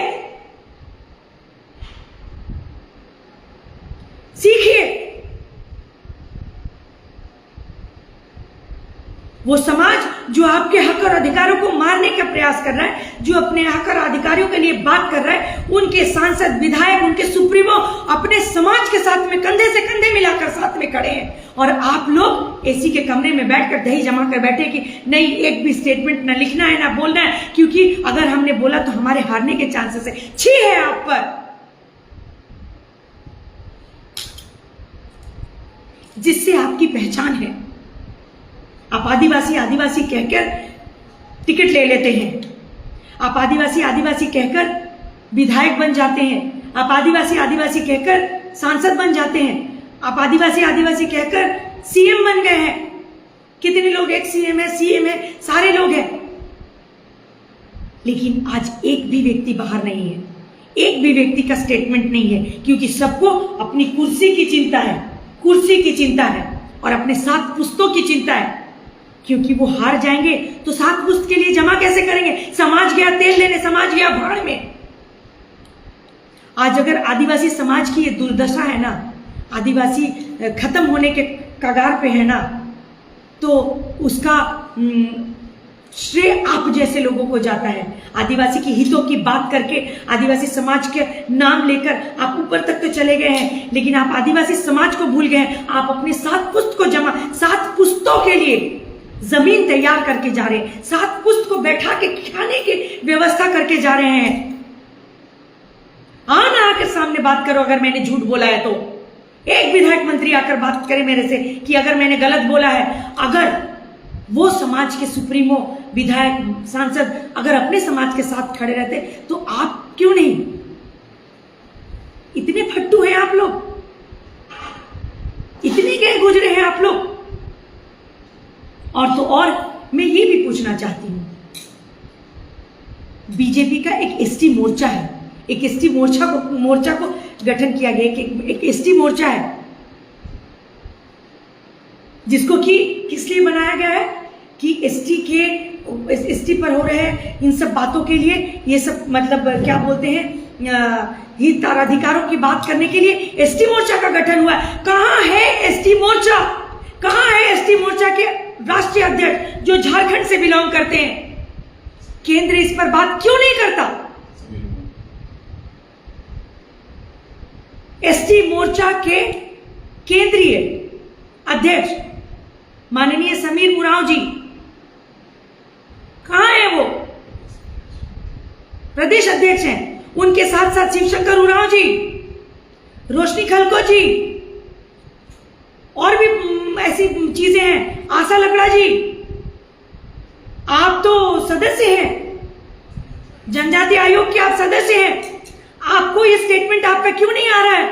सीखिए, वो समाज जो आपके हक और अधिकारों को मारने का प्रयास कर रहा है, जो अपने हक और अधिकारियों के लिए बात कर रहा है, उनके सांसद विधायक, उनके सुप्रीमो अपने समाज के साथ में कंधे से कंधे मिलाकर साथ में खड़े हैं, और आप लोग एसी के कमरे में बैठकर दही जमा कर बैठे कि नहीं, एक भी स्टेटमेंट ना लिखना है ना बोलना है, क्योंकि अगर हमने बोला तो हमारे हारने के चांसेस है। छी है आप पर, जिससे आपकी पहचान है। आप आदिवासी आदिवासी कहकर टिकट ले लेते हैं, आप आदिवासी आदिवासी कहकर विधायक बन जाते हैं, आप आदिवासी आदिवासी कहकर सांसद बन जाते हैं, आप आदिवासी आदिवासी कहकर सीएम बन गए हैं। कितने लोग एक सीएम है, सारे लोग हैं, लेकिन आज एक भी व्यक्ति बाहर नहीं है, एक भी व्यक्ति का स्टेटमेंट नहीं है, क्योंकि सबको अपनी कुर्सी की चिंता है, कुर्सी की चिंता है और अपने 7 पुस्तों की चिंता है, क्योंकि वो हार जाएंगे तो 7 पुस्त के लिए जमा कैसे करेंगे? समाज गया तेल लेने, समाज गया भाड़ में। आज अगर आदिवासी समाज की ये दुर्दशा है ना, आदिवासी खत्म होने के कगार पे है ना, तो उसका श्रेय आप जैसे लोगों को जाता है। आदिवासी की हितों की बात करके, आदिवासी समाज के नाम लेकर आप ऊपर तक तो चले गए हैं, लेकिन आप आदिवासी समाज को भूल गए हैं। आप अपने 7 पुस्त को जमा, 7 पुस्तों के लिए जमीन तैयार करके जा रहे हैं, 7 पुस्त को बैठा के खाने की व्यवस्था करके जा रहे हैं। आना आकर सामने बात करो अगर मैंने झूठ बोला है तो। एक विधायक मंत्री आकर बात करे मेरे से कि अगर मैंने गलत बोला है। अगर वो समाज के सुप्रीमो विधायक सांसद अगर अपने समाज के साथ खड़े रहते तो आप क्यों नहीं? इतने फट्टू हैं आप लोग, इतने गए गुजरे हैं आप लोग। और तो और मैं ये भी पूछना चाहती हूं, बीजेपी का एक एसटी मोर्चा है, एक एसटी मोर्चा को गठन किया गया कि एक एसटी मोर्चा है, जिसको कि किस लिए बनाया गया है कि एसटी पर हो रहे हैं इन सब बातों के लिए, ये सब मतलब क्या बोलते हैं, हित और अधिकारों की बात करने के लिए एसटी मोर्चा का गठन हुआ है। कहां है एसटी मोर्चा? कहां है एसटी मोर्चा के राष्ट्रीय अध्यक्ष जो झारखंड से बिलोंग करते हैं? केंद्र इस पर बात क्यों नहीं करता? एसटी मोर्चा के केंद्रीय अध्यक्ष माननीय समीर उरांव जी कहां है? वो प्रदेश अध्यक्ष हैं, उनके साथ साथ शिवशंकर उरांव जी, रोशनी खलको जी, और भी ऐसी चीजें हैं, आशा लकड़ा जी। आप तो सदस्य हैं, जनजाति आयोग के आप सदस्य हैं। आपको ये स्टेटमेंट आपका क्यों नहीं आ रहा है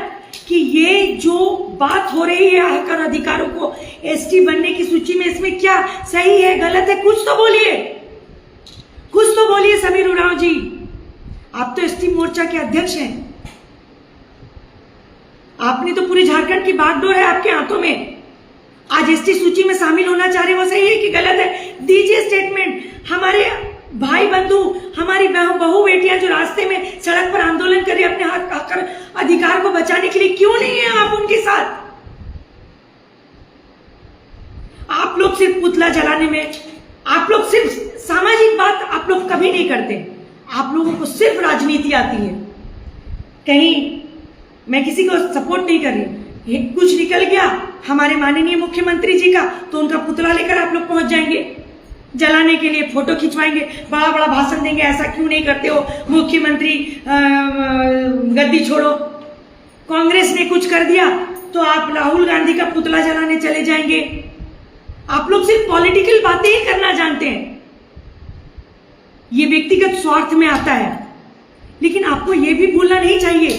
कि ये जो बात हो रही है हक और अधिकारों को एसटी बनने की सूची में, इसमें क्या सही है गलत है? कुछ तो बोलिए, कुछ तो बोलिए समीर उरांव जी। आप तो एसटी मोर्चा के अध्यक्ष हैं, आपने तो पूरी झारखंड की बागडोर है आपके हाथों में। आज एसटी सूची में शामिल होना चाह रहे, वो सही है कि गलत है? दीजिए स्टेटमेंट। हमारे भाई बंधु, हमारी बहू बेटियां जो रास्ते में सड़क पर आंदोलन कर रही है अपने हक और अधिकार को बचाने के लिए, क्यों नहीं है आप उनके साथ? आप लोग सिर्फ पुतला जलाने में, आप लोग सिर्फ सामाजिक बात आप लोग कभी नहीं करते। आप लोगों को सिर्फ राजनीति आती है। कहीं मैं किसी को सपोर्ट नहीं कर रही, कुछ निकल गया हमारे माननीय मुख्यमंत्री जी का तो उनका पुतला लेकर आप लोग पहुंच जाएंगे जलाने के लिए, फोटो खिंचवाएंगे, बड़ा बड़ा भाषण देंगे। ऐसा क्यों नहीं करते हो मुख्यमंत्री, गद्दी छोड़ो। कांग्रेस ने कुछ कर दिया तो आप राहुल गांधी का पुतला जलाने चले जाएंगे। आप लोग सिर्फ पॉलिटिकल बातें ही करना जानते हैं, ये व्यक्तिगत स्वार्थ में आता है। लेकिन आपको ये भी भूलना नहीं चाहिए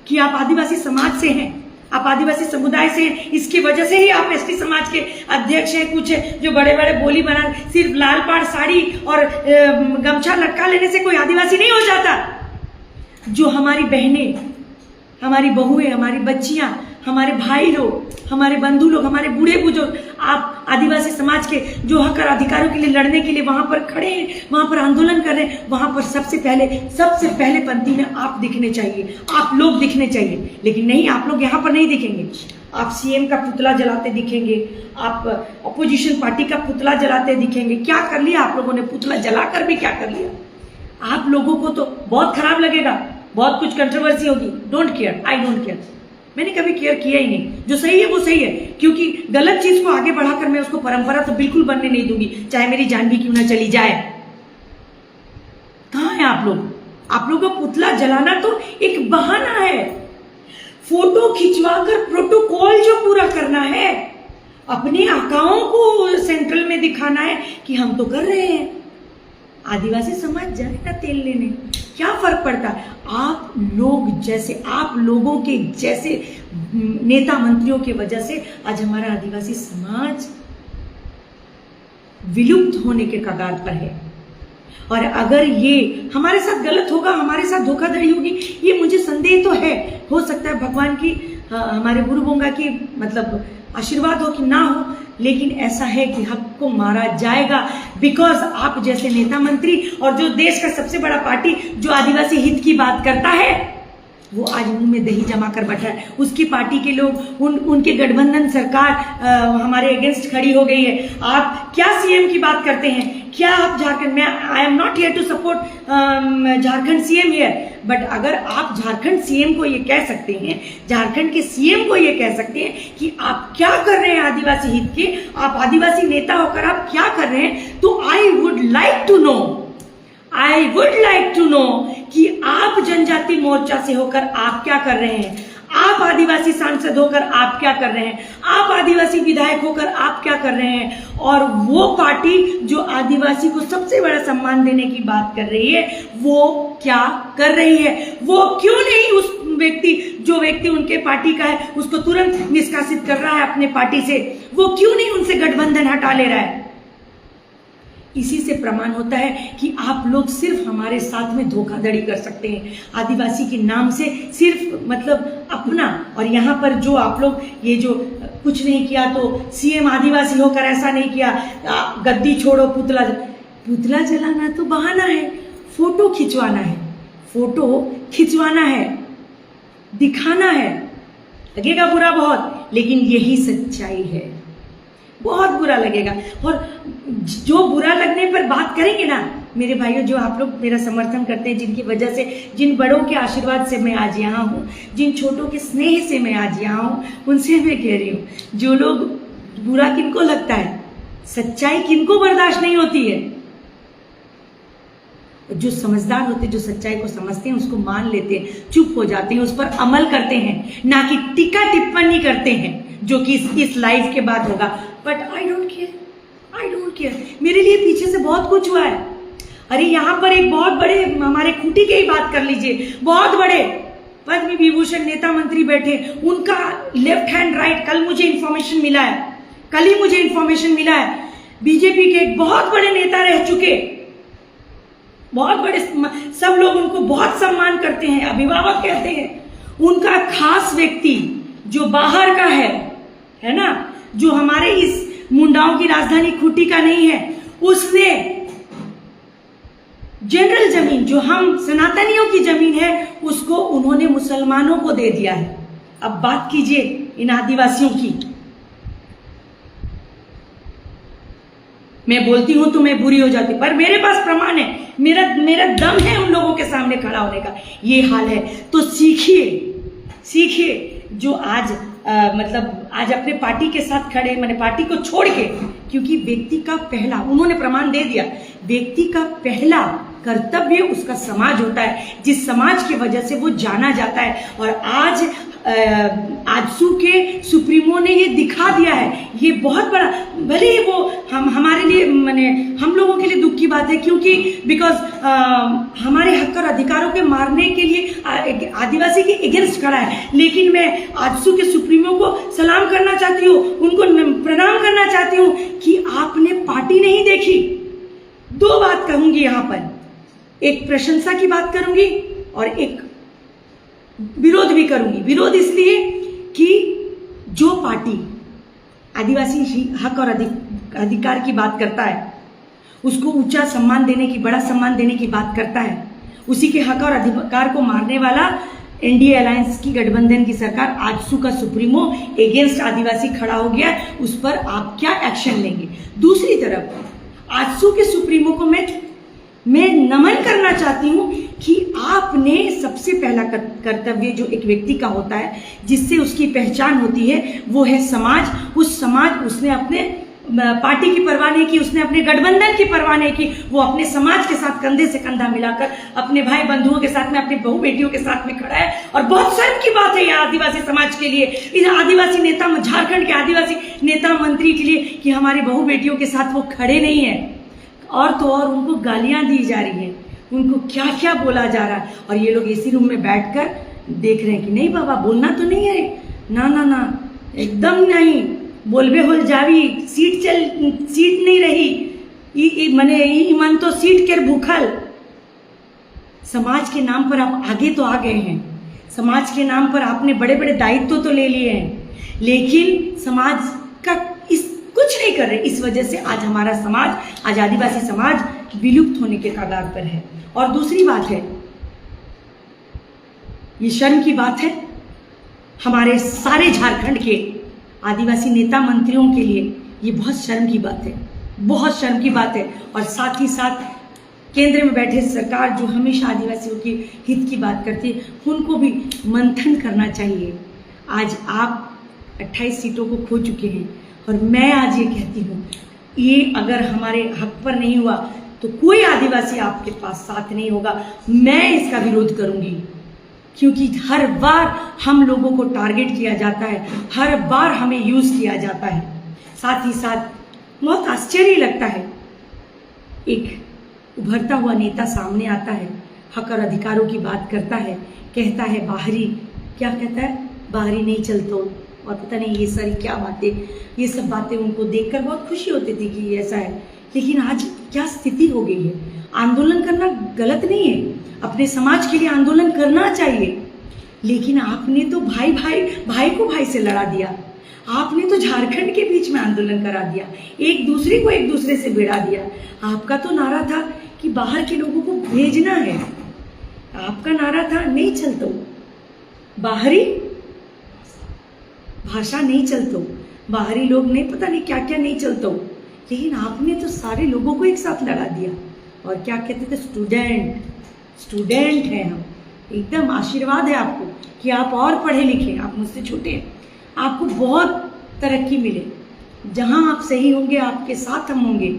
कि आप आदिवासी समाज से हैं, आप आदिवासी समुदाय से, इसकी वजह से ही आप एसटी समाज के अध्यक्ष हैं। कुछ जो बड़े बड़े बोली बना, सिर्फ लाल पाड़ साड़ी और गमछा लटका लेने से कोई आदिवासी नहीं हो जाता। जो हमारी बहनें, हमारी बहुएं, हमारी बच्चियां, हमारे भाई लोग, हमारे बंधु लोग, हमारे बूढ़े बुजुर्ग, आप आदिवासी समाज के जो हक और अधिकारों के लिए लड़ने के लिए वहां पर खड़े हैं, वहां पर आंदोलन कर रहे हैं, वहां पर सबसे पहले पंक्ति में आप दिखने चाहिए, आप लोग दिखने चाहिए। लेकिन नहीं, आप लोग यहाँ पर नहीं दिखेंगे। आप सीएम का पुतला जलाते दिखेंगे, आप अपोजिशन पार्टी का पुतला जलाते दिखेंगे। क्या कर लिया आप लोगों ने? पुतला जलाकर भी क्या कर लिया? आप लोगों को तो बहुत खराब लगेगा, बहुत कुछ कंट्रोवर्सी होगी। Don't care, I don't care. मैंने कभी केयर किया ही नहीं। जो सही है वो सही है, क्योंकि गलत चीज को आगे बढ़ाकर मैं उसको परंपरा तो बिल्कुल बनने नहीं दूंगी, चाहे मेरी जान भी क्यों ना चली जाए। कहाँ है आप लोग? आप लोगों का पुतला जलाना तो एक बहाना है, फोटो खिंचवाकर प्रोटोकॉल जो पूरा करना है, अपने आकाओं को सेंट्रल में दिखाना है कि हम तो कर रहे हैं। आदिवासी समाज जाए ना तेल लेने, क्या फर्क पड़ता? आप लोगों के जैसे नेता मंत्रियों की वजह से आज हमारा आदिवासी समाज विलुप्त होने के कगार पर है। और अगर ये हमारे साथ गलत होगा, हमारे साथ धोखाधड़ी होगी, ये मुझे संदेह तो है। हो सकता है भगवान की, हमारे गुरु बोंगा की मतलब आशीर्वाद हो कि ना हो, लेकिन ऐसा है कि हक को मारा जाएगा। बिकॉज आप जैसे नेता मंत्री और जो देश का सबसे बड़ा पार्टी जो आदिवासी हित की बात करता है, वो आज मुंह में दही जमा कर बैठा है। उसकी पार्टी के लोग, उनके गठबंधन सरकार हमारे अगेंस्ट खड़ी हो गई है। आप क्या सीएम की बात करते हैं? क्या आप झारखंड में, I am not here to support Jharkhand CM here, but अगर आप झारखंड सीएम को ये कह सकते हैं, झारखंड के सीएम को ये कह सकते हैं कि आप क्या कर रहे हैं आदिवासी हित के, आप आदिवासी नेता होकर आप क्या कर रहे हैं, तो I would like to know कि आप जनजाति मोर्चा से होकर आप क्या कर रहे हैं, आप आदिवासी सांसद होकर आप क्या कर रहे हैं, आप आदिवासी विधायक होकर आप क्या कर रहे हैं, और वो पार्टी जो आदिवासी को सबसे बड़ा सम्मान देने की बात कर रही है, वो क्या कर रही है। वो क्यों नहीं उस जो व्यक्ति उनके पार्टी का है उसको तुरंत निष्कासित कर रहा है अपने पार्टी से? वो क्यों नहीं उनसे गठबंधन हटा ले रहा है? इसी से प्रमाण होता है कि आप लोग सिर्फ हमारे साथ में धोखाधड़ी कर सकते हैं, आदिवासी के नाम से सिर्फ मतलब अपना। और यहाँ पर जो आप लोग ये जो कुछ नहीं किया तो सीएम आदिवासी होकर ऐसा नहीं किया, गद्दी छोड़ो, पुतला जलाना तो बहाना है, फोटो खिंचवाना है, दिखाना है। लगेगा बुरा बहुत, लेकिन यही सच्चाई है। बहुत बुरा लगेगा। और जो बुरा लगने पर बात करेंगे ना मेरे भाइयों, जो आप लोग मेरा समर्थन करते हैं, जिनकी वजह से, जिन बड़ों के आशीर्वाद से मैं आज यहाँ हूँ, जिन छोटों के स्नेह से मैं आज यहाँ हूँ, उनसे मैं कह रही हूँ, जो लोग बुरा किनको लगता है, सच्चाई किनको बर्दाश्त नहीं होती है, जो समझदार होते, जो सच्चाई को समझते हैं, उसको मान लेते हैं, चुप हो जाते हैं, उस पर अमल करते हैं, ना कि टीका टिप्पणी करते हैं, जो कि इस लाइफ के बाद होगा। But I don't care. मेरे लिए पीछे से बहुत कुछ हुआ है। अरे यहाँ पर एक बहुत बड़े, हमारे खूंटी की ही बात कर लीजिए, बहुत बड़े पद्म विभूषण नेता मंत्री बैठे, उनका लेफ्ट हैंड राइट, कल ही मुझे इंफॉर्मेशन मिला है, बीजेपी के एक बहुत बड़े नेता रह चुके, बहुत बड़े, सब लोग उनको बहुत सम्मान करते हैं, अभिभावक कहते हैं। उनका खास व्यक्ति जो बाहर का है ना, जो हमारे इस मुंडाओं की राजधानी खूंटी का नहीं है, उसने जनरल जमीन जो हम सनातनियों की जमीन है, उसको उन्होंने मुसलमानों को दे दिया है। अब बात कीजिए इन आदिवासियों की। मैं बोलती हूं तो मैं बुरी हो जाती, पर मेरे पास प्रमाण है, मेरा दम है उन लोगों के सामने खड़ा होने का। ये हाल है तो सीखिए। जो आज मतलब आज अपने पार्टी के साथ खड़े, मैंने पार्टी को छोड़ के, क्योंकि व्यक्ति का पहला, उन्होंने प्रमाण दे दिया, व्यक्ति का पहला कर्तव्य उसका समाज होता है, जिस समाज की वजह से वो जाना जाता है। और आज आजसू के सुप्रीमो ने ये दिखा दिया है, ये बहुत बड़ा, भले ही वो हमारे लिए, माने हम लोगों के लिए दुख की बात है, क्योंकि बिकॉज हमारे हक और अधिकारों के मारने के लिए आदिवासी के अगेंस्ट खड़ा है। लेकिन मैं आजसू के सुप्रीमो को सलाम करना चाहती हूँ, उनको प्रणाम करना चाहती हूँ कि आपने पार्टी नहीं देखी। दो बात कहूंगी यहां पर, एक प्रशंसा की बात करूंगी और एक विरोध भी करूंगी। विरोध इसलिए कि जो पार्टी आदिवासी हक और अधिकार की बात करता है, उसको ऊंचा सम्मान देने की, बड़ा सम्मान देने की बात करता है, उसी के हक और अधिकार को मारने वाला एनडीए अलायंस की गठबंधन की सरकार आजसू का सुप्रीमो अगेंस्ट आदिवासी खड़ा हो गया, उस पर आप क्या एक्शन लेंगे? दूसरी तरफ आजसू के सुप्रीमो को मैं नमन करना चाहती हूं कि आपने सबसे पहला कर्तव्य जो एक व्यक्ति का होता है, जिससे उसकी पहचान होती है, वो है समाज। उस समाज, उसने अपने पार्टी की परवाह नहीं की, उसने अपने गठबंधन की परवाह नहीं की, वो अपने समाज के साथ कंधे से कंधा मिलाकर अपने भाई बंधुओं के साथ में, अपनी बहू बेटियों के साथ में खड़ा है। और बहुत शर्म की बात है यह आदिवासी समाज के लिए, इस आदिवासी नेता, झारखंड के आदिवासी नेता मंत्री के लिए, कि हमारी बहू बेटियों के साथ वो खड़े नहीं है। और तो और उनको गालियां दी जा रही हैं, उनको क्या क्या बोला जा रहा है, और ये लोग एसी रूम में बैठकर देख रहे हैं कि नहीं बाबा बोलना तो नहीं है, ना ना ना, एकदम नहीं, बोलबे हो जावी, सीट नहीं रही, मने मन तो सीट के भूखल। समाज के नाम पर आप आगे तो आ गए हैं, समाज के नाम पर आपने बड़े बड़े दायित्व तो ले लिए हैं, लेकिन समाज का कुछ नहीं कर रहे। इस वजह से आज हमारा समाज, आज आदिवासी समाज विलुप्त होने के कगार पर है। और दूसरी बात है, ये शर्म की बात है हमारे सारे झारखंड के आदिवासी नेता मंत्रियों के लिए, ये बहुत शर्म की बात है, बहुत शर्म की बात है। और साथ ही साथ केंद्र में बैठे सरकार जो हमेशा आदिवासियों के हित की बात करती है, उनको भी मंथन करना चाहिए। आज आप 28 सीटों को खो चुके हैं, और मैं आज ये कहती हूँ, ये अगर हमारे हक पर नहीं हुआ तो कोई आदिवासी आपके पास साथ नहीं होगा। मैं इसका विरोध करूंगी, क्योंकि हर बार हम लोगों को टारगेट किया जाता है, हर बार हमें यूज किया जाता है। साथ ही साथ बहुत आश्चर्य लगता है, एक उभरता हुआ नेता सामने आता है, हक और अधिकारों की बात करता है, कहता है बाहरी, क्या कहता है, बाहरी नहीं चलतो, और पता नहीं ये सारी क्या बातें, ये सब बातें उनको देखकर बहुत खुशी होती थी कि ऐसा है। लेकिन आज क्या स्थिति हो गई है। आंदोलन करना गलत नहीं है, अपने समाज के लिए आंदोलन करना चाहिए, लेकिन आपने तो भाई को भाई से लड़ा दिया, आपने तो झारखंड के बीच में आंदोलन करा दिया, एक दूसरे को एक दूसरे से भिड़ा दिया। आपका तो नारा था कि बाहर के लोगों को भेजना है, आपका नारा था नहीं चलतो, बाहरी भाषा नहीं चलतो, बाहरी लोग नहीं, पता नहीं क्या क्या नहीं चलतो, लेकिन आपने तो सारे लोगों को एक साथ लड़ा दिया। और क्या कहते थे, स्टूडेंट हैं हम, एकदम आशीर्वाद है आपको कि आप और पढ़े लिखे, आप मुझसे छोटे हैं, आपको बहुत तरक्की मिले, जहां आप सही होंगे आपके साथ हम होंगे।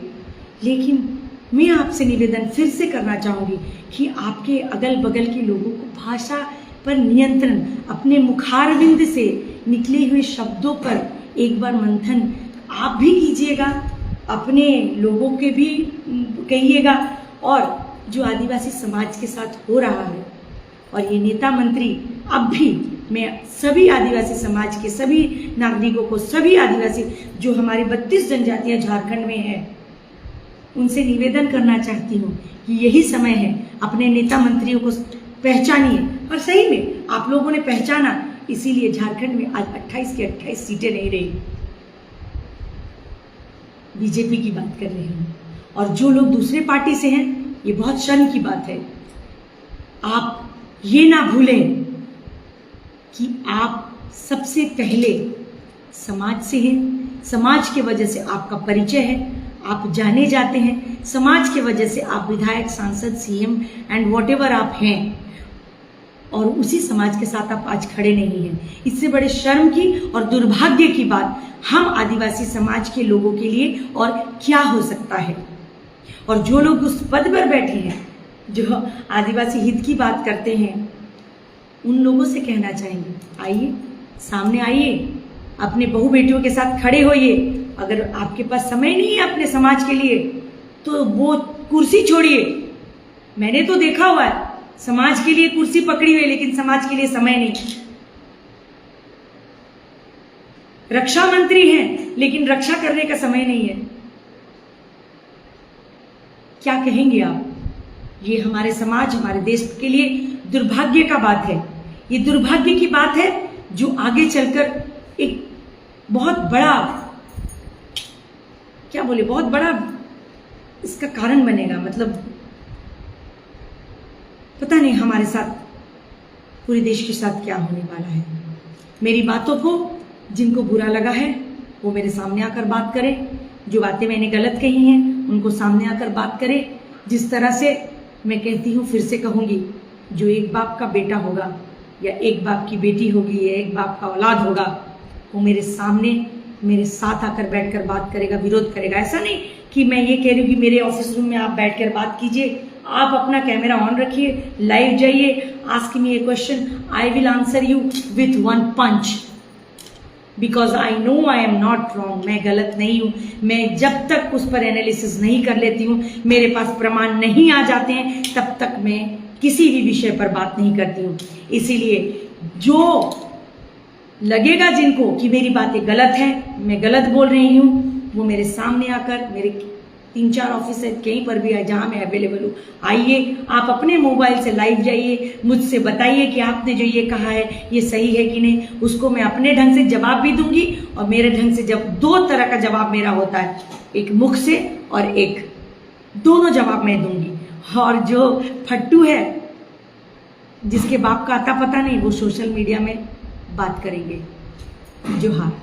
लेकिन मैं आपसे निवेदन फिर से करना चाहूँगी कि आपके अगल बगल के लोगों को भाषा पर नियंत्रण, अपने मुखारविंद से निकले हुए शब्दों पर एक बार मंथन आप भी कीजिएगा, अपने लोगों के भी कहिएगा, और जो आदिवासी समाज के साथ हो रहा है, और ये नेता मंत्री अब भी मैं सभी आदिवासी समाज के सभी नागरिकों को, सभी आदिवासी जो हमारी 32 जनजातियां झारखंड में हैं, उनसे निवेदन करना चाहती हूँ कि यही समय है, अपने नेता मंत्रियों को पहचानिए। और सही में आप लोगों ने पहचाना, इसीलिए झारखंड में आज 28 की 28 सीटें नहीं रही। बीजेपी की बात कर रहे हैं, और जो लोग दूसरे पार्टी से हैं, ये बहुत शर्म की बात है। आप ये ना भूलें कि आप सबसे पहले समाज से हैं, समाज के वजह से आपका परिचय है, आप जाने जाते हैं, समाज के वजह से आप विधायक, सांसद, सीएम एंड व्हाटएवर आप हैं, और उसी समाज के साथ आप आज खड़े नहीं हैं। इससे बड़े शर्म की और दुर्भाग्य की बात हम आदिवासी समाज के लोगों के लिए और क्या हो सकता है। और जो लोग उस पद पर बैठे हैं, जो आदिवासी हित की बात करते हैं, उन लोगों से कहना चाहेंगे, आइए सामने आइए, अपने बहू बेटियों के साथ खड़े होइए। अगर आपके पास समय नहीं है अपने समाज के लिए, तो वो कुर्सी छोड़िए। मैंने तो देखा हुआ है, समाज के लिए कुर्सी पकड़ी हुई, लेकिन समाज के लिए समय नहीं। रक्षा मंत्री हैं, लेकिन रक्षा करने का समय नहीं है। क्या कहेंगे आप? ये हमारे समाज, हमारे देश के लिए दुर्भाग्य का बात है। ये दुर्भाग्य की बात है जो आगे चलकर एक बहुत बड़ा, क्या बोले, बहुत बड़ा इसका कारण बनेगा। मतलब पता नहीं हमारे साथ, पूरे देश के साथ क्या होने वाला है। मेरी बातों को जिनको बुरा लगा है वो मेरे सामने आकर बात करें। जो बातें मैंने गलत कही हैं उनको सामने आकर बात करें। जिस तरह से मैं कहती हूँ, फिर से कहूँगी, जो एक बाप का बेटा होगा या एक बाप की बेटी होगी या एक बाप का औलाद होगा, वो मेरे सामने मेरे साथ आकर बैठकर बात करेगा, विरोध करेगा। ऐसा नहीं कि मैं ये कह रही हूँ कि मेरे ऑफिस रूम में आप बैठकर बात कीजिए। आप अपना कैमरा ऑन रखिए, लाइव जाइए, ask me a question, I will answer you with one punch, because I know I am not wrong. मैं गलत नहीं हूँ। मैं जब तक उस पर एनालिसिस नहीं कर लेती हूँ, मेरे पास प्रमाण नहीं आ जाते हैं, तब तक मैं किसी भी विषय पर बात नहीं करती हूँ। इसीलिए जो लगेगा जिनको कि मेरी बातें गलत हैं, मैं गलत बोल रही हूँ, वो मेरे सामने आकर, मेरे 3-4 ऑफिस है कहीं पर भी है जहाँ मैं अवेलेबल हूँ, आइए, आप अपने मोबाइल से लाइव जाइए, मुझसे बताइए कि आपने जो ये कहा है ये सही है कि नहीं। उसको मैं अपने ढंग से जवाब भी दूंगी, और मेरे ढंग से जब 2 तरह का जवाब मेरा होता है, एक मुख से और एक, दोनों जवाब मैं दूंगी। और जो फट्टू है, जिसके बाप का आता पता नहीं, वो सोशल मीडिया में बात करेंगे। जोहार।